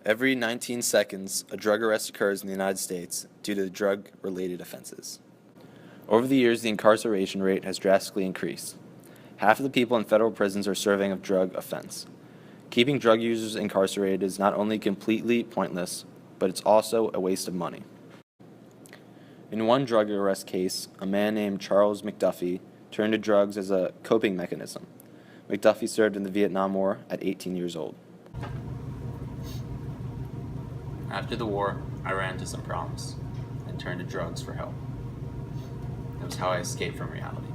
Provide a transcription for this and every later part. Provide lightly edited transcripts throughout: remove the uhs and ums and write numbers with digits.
Every 19 seconds, a drug arrest occurs in the United States due to drug-related offenses. Over the years, the incarceration rate has drastically increased. Half of the people in federal prisons are serving a drug offense. Keeping drug users incarcerated is not only completely pointless, but it's also a waste of money. In one drug arrest case, a man named Charles McDuffie turned to drugs as a coping mechanism. McDuffie served in the Vietnam War at 18 years old. After the war, I ran into some problems and turned to drugs for help. It was how I escaped from reality.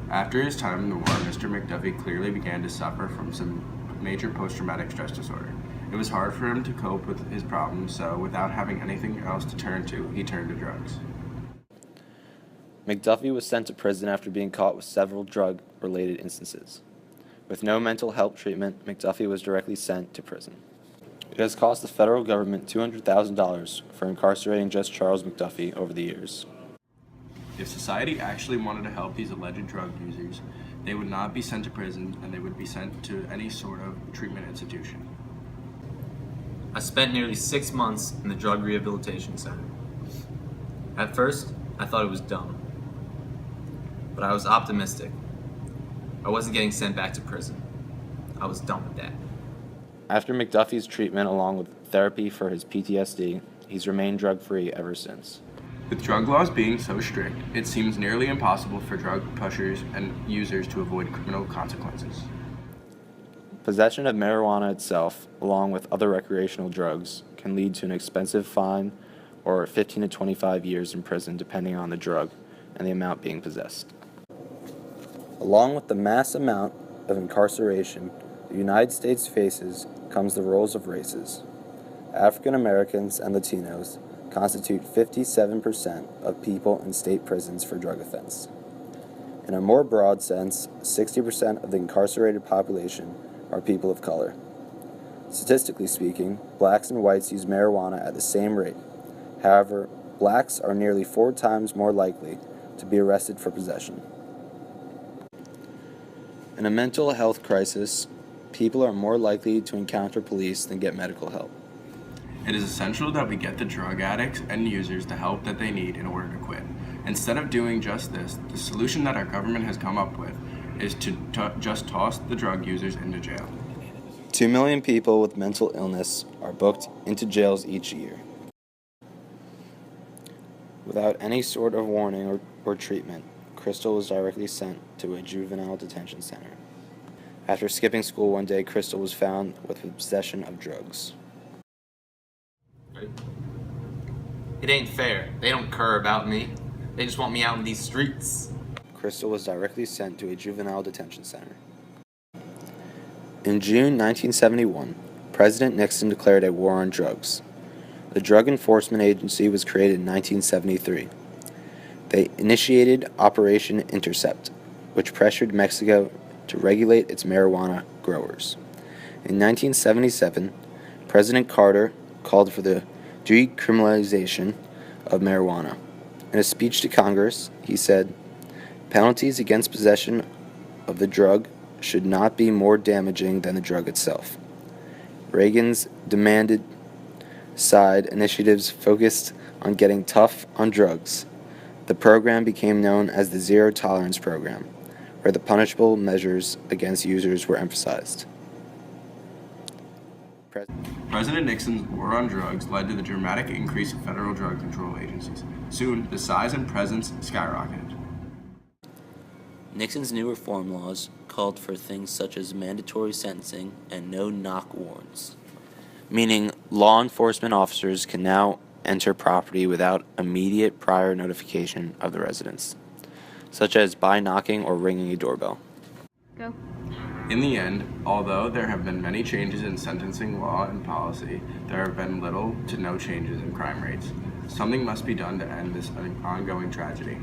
After his time in the war, Mr. McDuffie clearly began to suffer from some major post-traumatic stress disorder. It was hard for him to cope with his problems, so without having anything else to turn to, he turned to drugs. McDuffie was sent to prison after being caught with several drug-related instances. With no mental health treatment, McDuffie was directly sent to prison. It has cost the federal government $200,000 for incarcerating just Charles McDuffie over the years. If society actually wanted to help these alleged drug users, they would not be sent to prison and they would be sent to any sort of treatment institution. I spent nearly 6 months in the drug rehabilitation center. At first, I thought it was dumb, but I was optimistic. I wasn't getting sent back to prison. I was done with that. After McDuffie's treatment along with therapy for his PTSD, he's remained drug-free ever since. With drug laws being so strict, it seems nearly impossible for drug pushers and users to avoid criminal consequences. Possession of marijuana itself, along with other recreational drugs, can lead to an expensive fine or 15 to 25 years in prison depending on the drug and the amount being possessed. Along with the mass amount of incarceration the United States faces comes the roles of races. African Americans and Latinos constitute 57% of people in state prisons for drug offense. In a more broad sense, 60% of the incarcerated population are people of color. Statistically speaking, blacks and whites use marijuana at the same rate. However, blacks are nearly 4 times more likely to be arrested for possession. In a mental health crisis, people are more likely to encounter police than get medical help. It is essential that we get the drug addicts and users the help that they need in order to quit. Instead of doing just this, the solution that our government has come up with is to just toss the drug users into jail. 2 million people with mental illness are booked into jails each year. Without any sort of warning or treatment, Crystal was directly sent to a juvenile detention center. After skipping school one day, Crystal was found with possession of drugs. It ain't fair. They don't care about me. They just want me out in these streets. Crystal was directly sent to a juvenile detention center. In June 1971, President Nixon declared a war on drugs. The Drug Enforcement Agency was created in 1973. They initiated Operation Intercept, which pressured Mexico to regulate its marijuana growers. In 1977, President Carter called for the decriminalization of marijuana. In a speech to Congress, he said, "Penalties against possession of the drug should not be more damaging than the drug itself." Reagan's demanded side initiatives focused on getting tough on drugs. The program became known as the Zero Tolerance Program, where the punishable measures against users were emphasized. President Nixon's war on drugs led to the dramatic increase of federal drug control agencies. Soon, the size and presence skyrocketed. Nixon's new reform laws called for things such as mandatory sentencing and no-knock warrants, Meaning law enforcement officers can now enter property without immediate prior notification of the residents, such as by knocking or ringing a doorbell. Go. In the end, although there have been many changes in sentencing law and policy, there have been little to no changes in crime rates. Something must be done to end this ongoing tragedy.